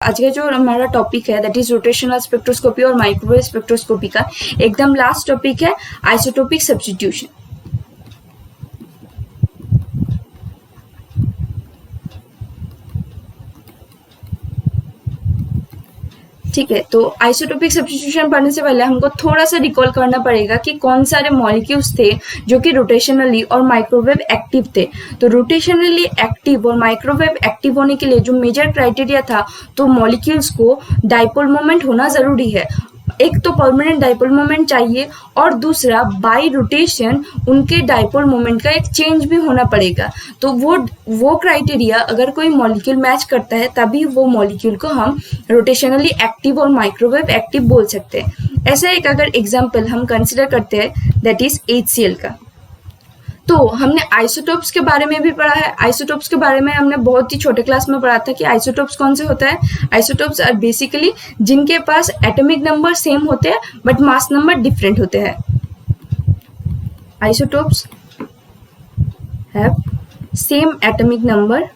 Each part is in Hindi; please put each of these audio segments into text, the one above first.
आज का जो हमारा टॉपिक है दैट इज रोटेशनल स्पेक्ट्रोस्कोपी और माइक्रोवेव स्पेक्ट्रोस्कोपी का एकदम लास्ट टॉपिक है आइसोटोपिक सब्स्टिट्यूशन। ठीक है, तो आइसोटोपिक सब्स्टिट्यूशन पढ़ने से पहले हमको थोड़ा सा रिकॉल करना पड़ेगा कि कौन सारे मॉलिक्यूल्स थे जो कि रोटेशनली और माइक्रोवेव एक्टिव थे। तो रोटेशनली एक्टिव और माइक्रोवेव एक्टिव होने के लिए जो मेजर क्राइटेरिया था, तो मॉलिक्यूल्स को डाइपोल मोमेंट होना जरूरी है। एक तो परमानेंट डाइपोल मोमेंट चाहिए और दूसरा बाई रोटेशन उनके डाइपोल मोमेंट का एक चेंज भी होना पड़ेगा। तो वो क्राइटेरिया अगर कोई मॉलिक्यूल मैच करता है तभी वो मॉलिक्यूल को हम रोटेशनली एक्टिव और माइक्रोवेव एक्टिव बोल सकते हैं। ऐसा एक अगर एग्जाम्पल हम कंसिडर करते हैं दैट इज HCl का। तो हमने आइसोटोप्स के बारे में भी पढ़ा है। आइसोटोप्स के बारे में हमने बहुत ही छोटे क्लास में पढ़ा था कि आइसोटोप्स कौन से होता है। आइसोटोप्स आर बेसिकली जिनके पास एटॉमिक नंबर सेम होते हैं बट मास नंबर डिफरेंट होते हैं। Isotopes have same atomic number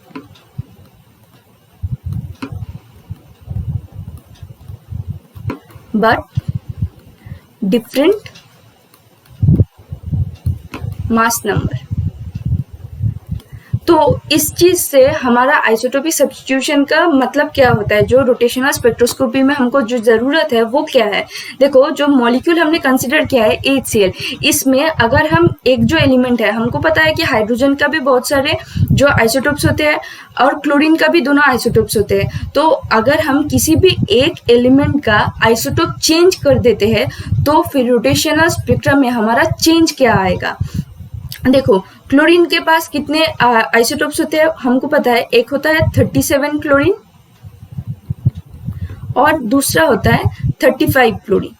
but different mass number. तो इस चीज से हमारा आइसोटोपिक सब्स्टिट्यूशन का मतलब क्या होता है, जो रोटेशनल स्पेक्ट्रोस्कोपी में हमको जो जरूरत है वो क्या है। देखो, जो मॉलिक्यूल हमने कंसिडर किया है HCl, इसमें अगर हम एक जो एलिमेंट है, हमको पता है कि हाइड्रोजन का भी बहुत सारे जो आइसोटोप्स होते हैं और क्लोरीन का भी दोनों आइसोटोप्स होते हैं। तो अगर हम किसी भी एक एलिमेंट का आइसोटोप चेंज कर देते हैं तो फिर रोटेशनल स्पेक्ट्रम में हमारा चेंज क्या आएगा। देखो, क्लोरीन के पास कितने आइसोटोप्स होते हैं हमको पता है। एक होता है 37 क्लोरीन और दूसरा होता है 35 क्लोरीन।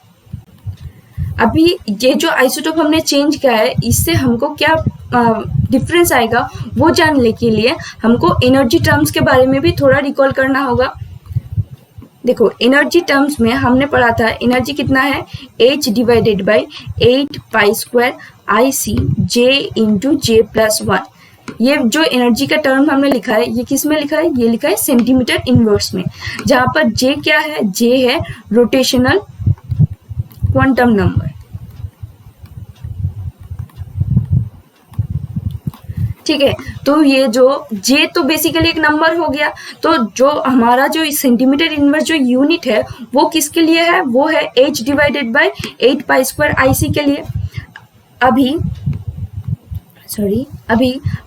अभी ये जो आइसोटोप हमने चेंज किया है इससे हमको क्या डिफरेंस आएगा वो जानने के लिए हमको एनर्जी टर्म्स के बारे में भी थोड़ा रिकॉल करना होगा। देखो, एनर्जी टर्म्स में हमने पढ़ा था एनर्जी कितना है, H divided by 8 pi square IC J into J+1। ये जो एनर्जी का टर्म हमने लिखा है ये किस में लिखा है, ये लिखा है सेंटीमीटर इनवर्स में, जहां पर J क्या है, J है रोटेशनल क्वांटम नंबर। ठीक है, तो ये जो J तो बेसिकली एक नंबर हो गया। तो जो हमारा जो सेंटीमीटर इनवर्स जो यूनिट है वो किसके लिए है, वो है H divided by 8 pi square IC के लिए। अभी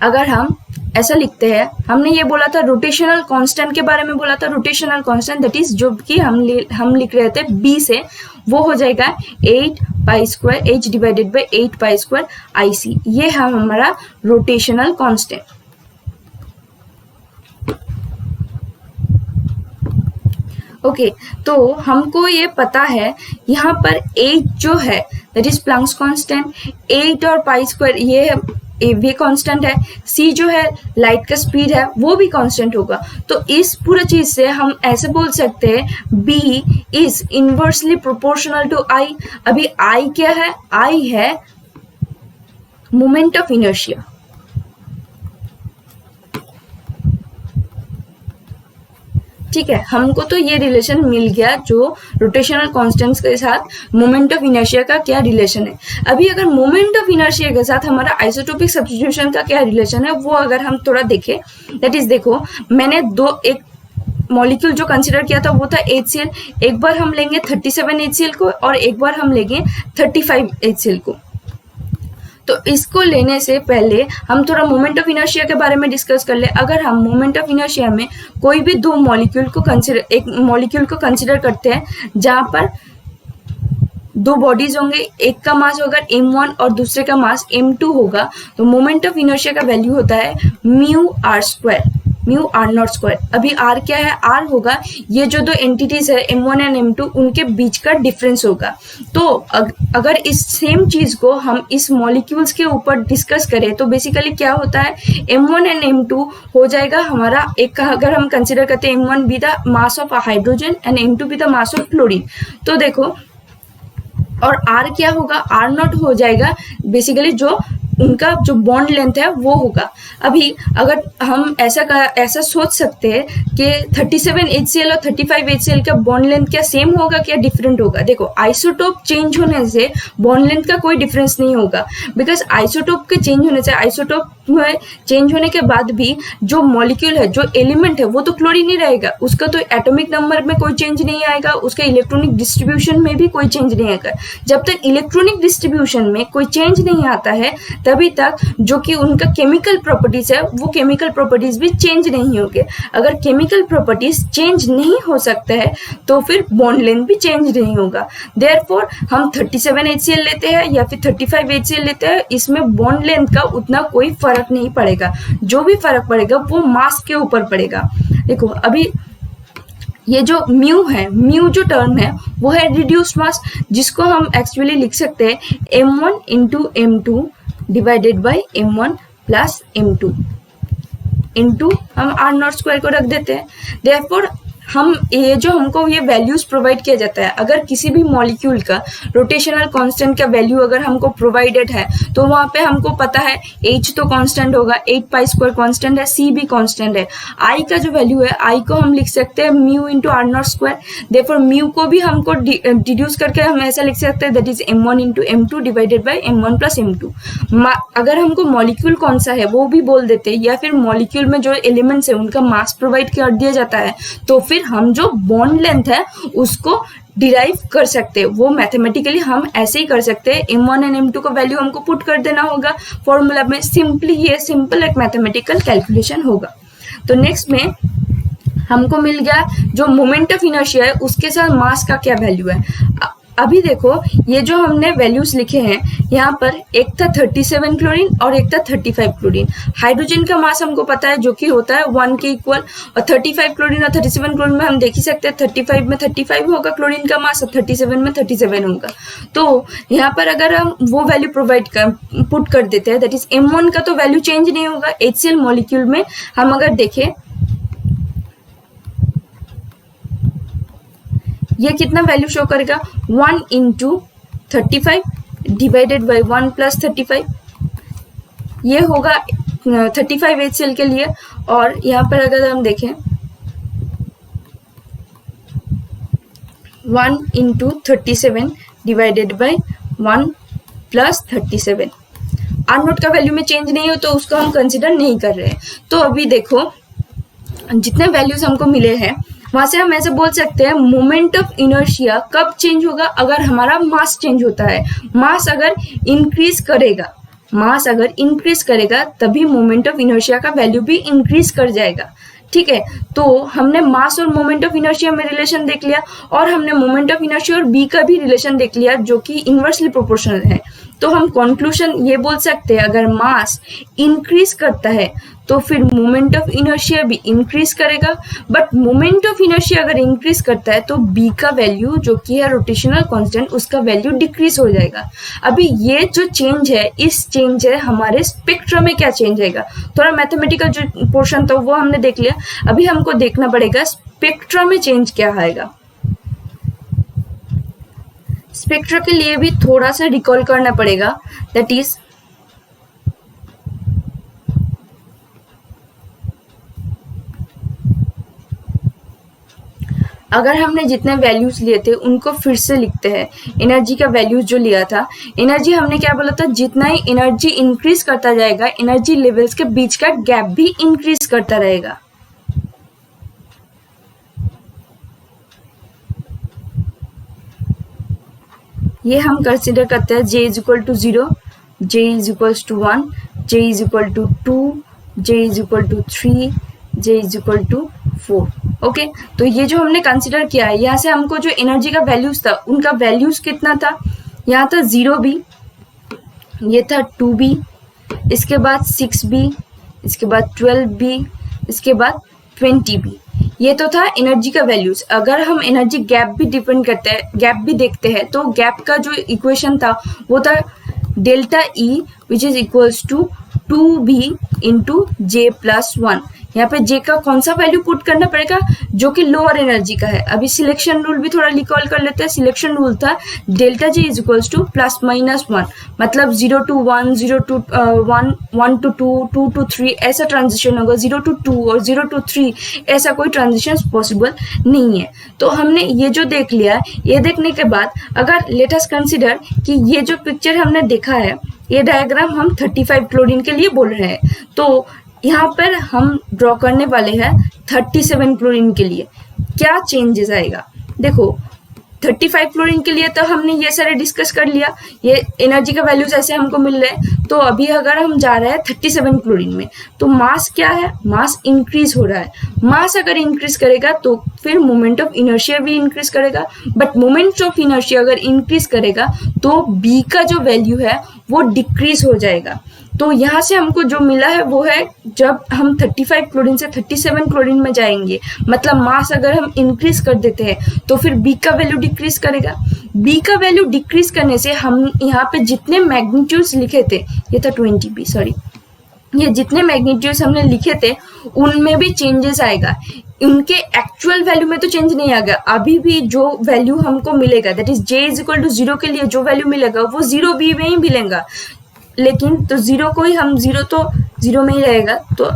अगर हम ऐसा लिखते हैं, हमने ये बोला था रोटेशनल कांस्टेंट के बारे में बोला था। रोटेशनल कांस्टेंट दैट इज जो कि हम लिख रहे थे B से, वो हो जाएगा 8 pi square H divided by 8 pi square IC। ये है हमारा रोटेशनल कांस्टेंट। ओके, तो हमको ये पता है यहाँ पर 8 जो है दैट इज प्लैंक्स कांस्टेंट, 8 और पाई स्क्वायर ये भी कांस्टेंट है। C जो है लाइट का स्पीड है वो भी कांस्टेंट होगा। तो इस पूरा चीज से हम ऐसे बोल सकते हैं B is inversely proportional to I। अभी I क्या है, I है मोमेंट ऑफ इनर्शिया। ठीक है, हमको तो ये रिलेशन मिल गया जो रोटेशनल कांस्टेंट्स के साथ मोमेंट ऑफ इनर्शिया का क्या रिलेशन है। अभी अगर मोमेंट ऑफ इनर्शिया के साथ हमारा आइसोटोपिक सब्स्टिट्यूशन का क्या रिलेशन है वो अगर हम थोड़ा देखें, दैट इज देखो, मैंने एक मॉलिक्यूल जो कंसिडर किया था वो था HCl। एक बार हम लेंगे 37 HCl को और एक बार हम लेंगे 35 HCl को। तो इसको लेने से पहले हम थोड़ा मोमेंट ऑफ इनर्शिया के बारे में डिस्कस कर ले। अगर हम मोमेंट ऑफ इनर्शिया में कोई भी एक मॉलिक्यूल को कंसिडर करते हैं जहां पर दो बॉडीज होंगे, एक का मास होगा m1 और दूसरे का मास m2 होगा, तो मोमेंट ऑफ इनर्शिया का वैल्यू होता है म्यू आर नॉट स्क्वायर। अभी r क्या है, r होगा ये जो दो एंटिटीज है m1 एंड m2 उनके बीच का डिफरेंस होगा। तो अगर इस सेम चीज को हम इस मॉलिक्यूल्स के ऊपर डिस्कस करें तो बेसिकली क्या होता है, m1 एंड m2 हो जाएगा हमारा एक, अगर हम कंसिडर करते हैं m1 be the mass of hydrogen and m2 be the mass of chlorine. तो देखो, और r क्या होगा, r नॉट हो जाएगा बेसिकली जो उनका जो बॉन्ड लेंथ है वो होगा। अभी अगर हम ऐसा सोच सकते हैं कि 37 HCl और 35 HCl का बॉन्ड लेंथ क्या सेम होगा, क्या डिफरेंट होगा? देखो, आइसोटोप चेंज होने से बॉन्ड लेंथ का कोई डिफरेंस नहीं होगा, बिकॉज आइसोटोप के चेंज होने से, आइसोटोप में चेंज होने के बाद भी जो मॉलिक्यूल है, जो एलिमेंट है, वो तो क्लोरीन ही रहेगा, उसका तो एटॉमिक नंबर में कोई चेंज नहीं आएगा, उसका इलेक्ट्रॉनिक डिस्ट्रीब्यूशन में भी कोई चेंज नहीं आएगा। जब तक इलेक्ट्रॉनिक डिस्ट्रीब्यूशन में कोई चेंज नहीं आता है तभी तक जो कि उनका केमिकल प्रॉपर्टीज है वो केमिकल प्रॉपर्टीज भी चेंज नहीं होंगे। अगर केमिकल प्रॉपर्टीज चेंज नहीं हो सकता है तो फिर बॉन्ड लेंथ भी चेंज नहीं होगा। देयरफॉर हम 37 HCl लेते हैं या फिर 35 HCl लेते हैं, इसमें बॉन्ड लेंथ का उतना कोई फर्क नहीं पड़ेगा। जो भी फर्क पड़ेगा वो मास के ऊपर पड़ेगा। देखो, अभी ये जो म्यू है, म्यू जो टर्म है वो है रिड्यूस्ड मास, जिसको हम एक्चुअली लिख सकते हैं m1 into m2 divided by m1 plus m2 into हम r0 स्क्वायर को रख देते हैं। देयरफॉर हम ये जो हमको ये वैल्यूज प्रोवाइड किया जाता है, अगर किसी भी मॉलिक्यूल का रोटेशनल कांस्टेंट का वैल्यू अगर हमको प्रोवाइडेड है तो वहाँ पे हमको पता है h तो कांस्टेंट होगा, 8 पाई स्क्वायर कांस्टेंट है, c भी कांस्टेंट है, i का जो वैल्यू है i को हम लिख सकते हैं mu into r0 square. Therefore mu को भी हमको डिड्यूस करके हम ऐसा लिख सकते हैं that is m1 into m2 divided by m1 plus m2। अगर हमको मॉलिक्यूल कौन सा है वो भी बोल देते हैं या फिर मॉलिक्यूल में जो एलिमेंट्स है उनका मास प्रोवाइड कर दिया जाता है तो फिर हम जो बॉन्ड लेंथ है उसको डिराइव कर सकते हैं। वो मैथमेटिकली हम ऐसे ही कर सकते हैं, m1 एंड m2 का वैल्यू हमको पुट कर देना होगा फॉर्मूला में, सिंपली ये सिंपल एक मैथमेटिकल कैलकुलेशन होगा। तो नेक्स्ट में हमको मिल गया जो मोमेंट ऑफ इनर्शिया है उसके साथ मास का क्या वैल्यू है। अभी देखो, ये जो हमने वैल्यूज लिखे हैं यहाँ पर, एक था 37 क्लोरीन और एक था 35 क्लोरीन। हाइड्रोजन का मास हमको पता है जो कि होता है 1 के इक्वल, और 35 क्लोरीन और 37 क्लोरीन में हम देख ही सकते हैं 35 में 35 होगा क्लोरीन का मास और 37 में 37 होगा। तो यहाँ पर अगर हम वो वैल्यू पुट कर देते हैं दैट इज m1 का तो वैल्यू चेंज नहीं होगा। HCl मॉलिक्यूल में हम अगर देखें ये कितना वैल्यू शो करेगा, 1 इंटू 35 डिवाइडेड बाई 1 प्लस 35, ये होगा 35 HCl के लिए। और यहाँ पर अगर हम देखें 1 into 37 divided by 1 plus 37, r0 का वैल्यू में चेंज नहीं हो तो उसको हम कंसिडर नहीं कर रहे हैं। तो अभी देखो जितने वैल्यूज हमको मिले हैं वहां से हम ऐसे बोल सकते हैं मोमेंट ऑफ इनर्शिया कब चेंज होगा, अगर हमारा मास चेंज होता है। मास अगर इंक्रीज करेगा तभी मोमेंट ऑफ इनर्शिया का वैल्यू भी इंक्रीज कर जाएगा। ठीक है, तो हमने मास और मोमेंट ऑफ इनर्शिया में रिलेशन देख लिया और हमने मोमेंट ऑफ इनर्शिया और बी का भी रिलेशन देख लिया जो कि इनवर्सली प्रोपोर्शनल है। तो हम कंक्लूजन ये बोल सकते हैं अगर मास इंक्रीज करता है तो फिर मोमेंट ऑफ इनर्शिया भी इंक्रीज करेगा, बट मोमेंट ऑफ इनर्शिया अगर इंक्रीज करता है तो बी का वैल्यू जो कि है रोटेशनल कांस्टेंट उसका वैल्यू डिक्रीज हो जाएगा। अभी ये जो चेंज है, इस चेंज है हमारे स्पेक्ट्रम में क्या चेंज आएगा। थोड़ा मैथमेटिकल जो पोर्शन था वो हमने देख लिया, अभी हमको देखना पड़ेगा स्पेक्ट्रम में चेंज क्या आएगा। स्पेक्ट्रा के लिए भी थोड़ा सा रिकॉल करना पड़ेगा, दैट इज अगर हमने जितने वैल्यूज लिए थे उनको फिर से लिखते हैं। एनर्जी का वैल्यूज जो लिया था, एनर्जी हमने क्या बोला था, जितना ही एनर्जी इंक्रीज करता जाएगा एनर्जी लेवल्स के बीच का गैप भी इंक्रीज करता रहेगा। ये हम कंसिडर करते हैं J is equal to 0, J is equal to 1, J is equal to 2, J is equal to 3, J is equal to 4। Okay, तो ये जो हमने कंसिडर किया है, यहाँ से हमको जो एनर्जी का वैल्यूज था उनका वैल्यूज कितना था, यहाँ था 0B, ये था 2B, इसके बाद 6B, इसके बाद 12B, इसके बाद 20B। ये तो था एनर्जी का वैल्यूज। अगर हम एनर्जी गैप भी डिपेंड करते हैं, गैप भी देखते हैं, तो गैप का जो इक्वेशन था वो था delta E which is equals to 2B into J plus 1। यहाँ पे जे का कौन सा वैल्यू पुट करना पड़ेगा, जो कि लोअर एनर्जी का है। अभी सिलेक्शन रूल भी थोड़ा रिकॉल कर लेते हैं। सिलेक्शन रूल था delta G is equals to +-1, मतलब 0 to 1, 0 to 1, 1 to 2, 2 to 3 ऐसा ट्रांजिशन होगा। 0 to 2 और 0 to 3 ऐसा कोई ट्रांजिशन पॉसिबल नहीं है। तो हमने ये जो देख लिया, ये देखने के बाद अगर लेट अस कंसीडर कि ये जो पिक्चर हमने देखा है, ये डायग्राम हम 35 क्लोरीन के लिए बोल रहे हैं, तो यहाँ पर हम ड्रॉ करने वाले हैं 37 क्लोरीन के लिए। क्या चेंजेस आएगा? देखो 35 क्लोरीन के लिए तो हमने ये सारे डिस्कस कर लिया, ये एनर्जी का वैल्यूज ऐसे हमको मिल रहे हैं। तो अभी अगर हम जा रहे हैं 37 क्लोरीन में, तो मास क्या है? मास इंक्रीज हो रहा है। मास अगर इंक्रीज करेगा तो फिर मोमेंट ऑफ इनर्शिया भी इंक्रीज करेगा, बट मोमेंट ऑफ इनर्शिया अगर इंक्रीज करेगा तो बी का जो वैल्यू है वो डिक्रीज हो जाएगा। तो यहाँ से हमको जो मिला है वो है, जब हम 35 क्लोरीन से 37 क्लोरीन में जाएंगे, मतलब मास अगर हम इंक्रीज कर देते हैं तो फिर बी का वैल्यू डिक्रीज करेगा। बी का वैल्यू डिक्रीज करने से हम यहाँ पे जितने मैग्नीट्यूड्स लिखे थे, ये था 20 बी, सॉरी, ये जितने मैग्नीट्यूड्स हमने लिखे थे उनमें भी चेंजेस आएगा। उनके एक्चुअल वैल्यू में तो चेंज नहीं आएगा। अभी भी जो वैल्यू हमको मिलेगा, that is J is equal to 0 के लिए जो वैल्यू मिलेगा वो 0 बी में ही मिलेगा, लेकिन तो 0 को ही हम 0 तो 0 में ही रहेगा, तो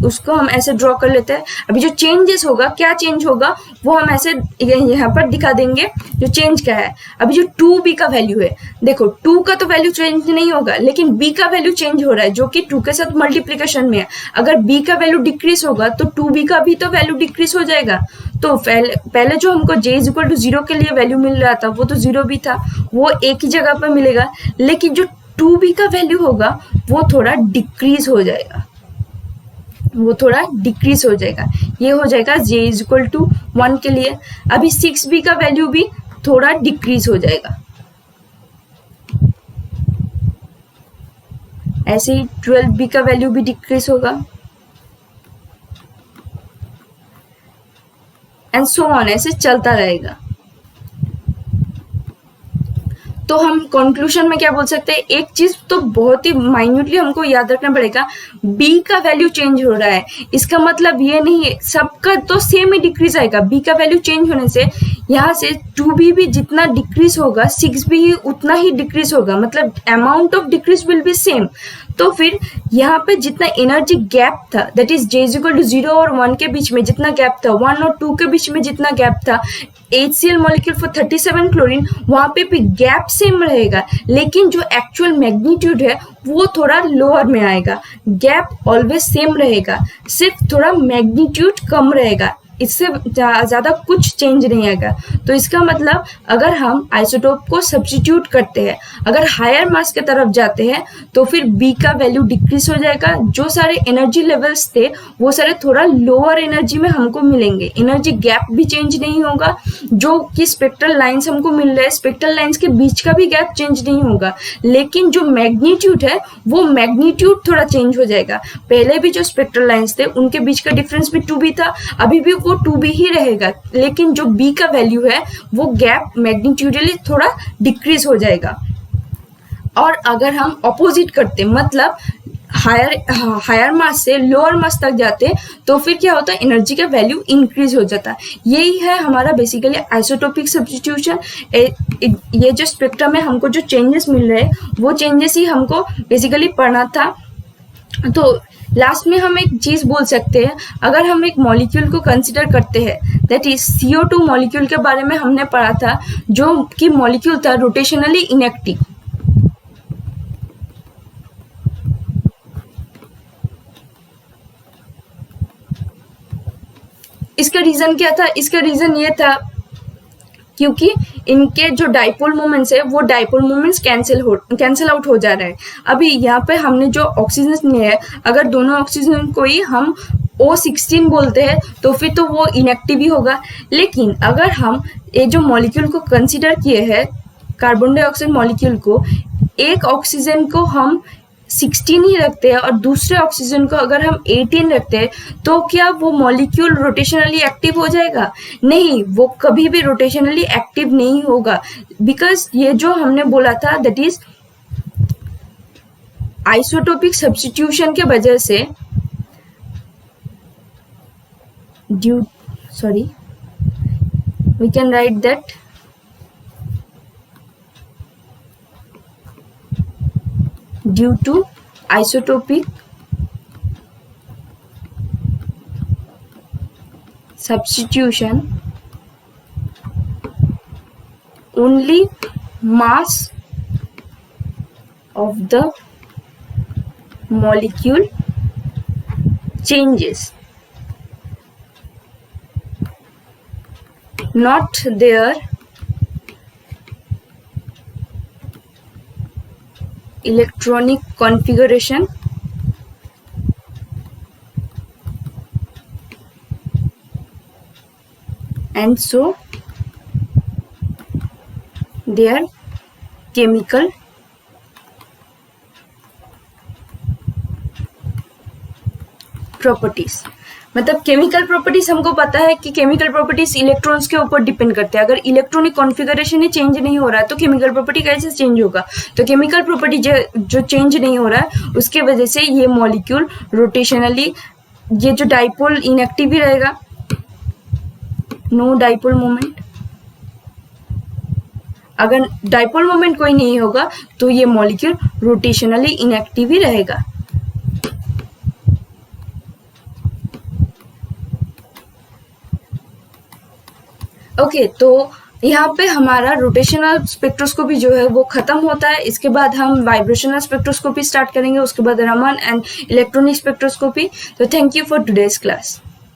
उसको हम ऐसे ड्रॉ कर लेते हैं। अभी जो चेंजेस होगा, क्या चेंज होगा वो हम ऐसे यहाँ पर दिखा देंगे जो चेंज क्या है। अभी जो 2b का वैल्यू है, देखो 2 का तो वैल्यू चेंज नहीं होगा, लेकिन b का वैल्यू चेंज हो रहा है, जो कि 2 के साथ मल्टीप्लीकेशन में है। अगर b का वैल्यू डिक्रीज होगा तो 2b का भी तो वैल्यू डिक्रीज हो जाएगा। तो पहले जो हमको j इज इक्वल टू 0 के लिए वैल्यू मिल रहा था वो तो 0 भी था, वो एक ही जगह पर मिलेगा, लेकिन जो 2b का वैल्यू होगा वो थोड़ा डिक्रीज हो जाएगा, वो थोड़ा डिक्रीज हो जाएगा। ये हो जाएगा j इज इक्वल टू 1 के लिए। अभी 6b का वैल्यू भी थोड़ा डिक्रीज हो जाएगा। ऐसे ही 12b का वैल्यू भी डिक्रीज होगा, एंड सो ऑन, ऐसे चलता रहेगा। तो हम कंक्लूजन में क्या बोल सकते हैं? एक चीज तो बहुत ही माइन्यूटली हमको याद रखना पड़ेगा, बी का वैल्यू चेंज हो रहा है, इसका मतलब ये नहीं है सबका तो सेम ही डिक्रीज आएगा। बी का वैल्यू चेंज होने से यहाँ से 2b भी जितना डिक्रीज होगा 6b ही उतना ही डिक्रीज होगा, मतलब amount of decrease will be same. तो फिर यहाँ पे जितना एनर्जी गैप था, that is J is equal to 0 और 1 के बीच में जितना गैप था, 1 और 2 के बीच में जितना गैप था, HCl मॉलिक्यूल फॉर 37 क्लोरीन, वहां पे भी गैप सेम रहेगा, लेकिन जो एक्चुअल मैग्नीट्यूड है वो थोड़ा लोअर में आएगा। गैप ऑलवेज सेम रहेगा, सिर्फ थोड़ा मैग्नीट्यूड कम रहेगा, इससे ज्यादा कुछ चेंज नहीं आएगा। तो इसका मतलब अगर हम आइसोटोप को सब्स्टिट्यूट करते हैं, अगर हायर मास की तरफ जाते हैं, तो फिर बी का वैल्यू डिक्रीज हो जाएगा। जो सारे एनर्जी लेवल्स थे वो सारे थोड़ा लोअर एनर्जी में हमको मिलेंगे, एनर्जी गैप भी चेंज नहीं होगा। जो कि स्पेक्ट्रल लाइंस हमको मिल रहे हैं, स्पेक्ट्रल लाइंस के बीच का भी गैप चेंज नहीं होगा, लेकिन जो मैग्नीट्यूड है वो मैग्नीट्यूड थोड़ा चेंज हो जाएगा। पहले भी जो स्पेक्ट्रल लाइंस थे उनके बीच का डिफरेंस भी 2b था, अभी भी वो 2b ही रहेगा, लेकिन जो b का वैल्यू है वो गैप मैग्नीट्यूडली थोड़ा डिक्रीज हो जाएगा। और अगर हम ऑपोजिट करते, मतलब हायर मास से लोअर मास तक जाते, तो फिर क्या होता है? एनर्जी का वैल्यू इंक्रीज हो जाता है। यही है हमारा बेसिकली आइसोटोपिक सब्स्टिट्यूशन। ये जो स्पेक्ट्रम में हमको जो चेंजेस मिल रहे हैं वो चेंजेस ही हमको बेसिकली पढ़ना था। तो लास्ट में हम एक चीज बोल सकते हैं, अगर हम एक मॉलिक्यूल को कंसिडर करते हैं, दैट इज CO2 मॉलिक्यूल के बारे में हमने पढ़ा था, जो कि मॉलिक्यूल था रोटेशनली इनएक्टिव। इसका रीजन क्या था? इसका रीजन ये था क्योंकि इनके जो डाइपोल मोमेंट्स है वो डाइपोल मोमेंट्स कैंसिल आउट हो जा रहे हैं। अभी यहाँ पे हमने जो ऑक्सीजन लिए है, अगर दोनों ऑक्सीजन को ही हम O16 बोलते हैं तो फिर तो वो इनएक्टिव ही होगा। लेकिन अगर हम ये जो मॉलिक्यूल को कंसिडर किए हैं, कार्बन डाइऑक्साइड मॉलिक्यूल को, एक ऑक्सीजन को हम 16 ही रखते हैं और दूसरे ऑक्सीजन को अगर हम 18 रखते हैं, तो क्या वो मॉलिक्यूल रोटेशनली एक्टिव हो जाएगा? नहीं, वो कभी भी रोटेशनली एक्टिव नहीं होगा, बिकॉज ये जो हमने बोला था दैट इज आइसोटोपिक सब्स्टिट्यूशन के वजह से we can write that due to isotopic substitution, only mass of the molecule changes, not their electronic configuration and so their chemical properties. मतलब केमिकल प्रॉपर्टीज हमको पता है कि केमिकल प्रॉपर्टीज इलेक्ट्रॉन्स के ऊपर डिपेंड करते हैं। अगर इलेक्ट्रॉनिक कॉन्फ़िगरेशन ही चेंज नहीं हो रहा है तो केमिकल प्रॉपर्टी कैसे चेंज होगा? तो केमिकल प्रॉपर्टी जो चेंज नहीं हो रहा है उसके वजह से ये मॉलिक्यूल रोटेशनली, ये जो डाइपोल इनएक्टिव ही रहेगा, नो डाइपोल मोमेंट। अगर डाइपोल मोमेंट कोई नहीं होगा तो ये मॉलिक्यूल रोटेशनली इनएक्टिव ही रहेगा। ओके, तो यहाँ पे हमारा रोटेशनल स्पेक्ट्रोस्कोपी जो है वो खत्म होता है। इसके बाद हम वाइब्रेशनल स्पेक्ट्रोस्कोपी स्टार्ट करेंगे, उसके बाद रमन एंड इलेक्ट्रॉनिक स्पेक्ट्रोस्कोपी। तो thank you for today's class.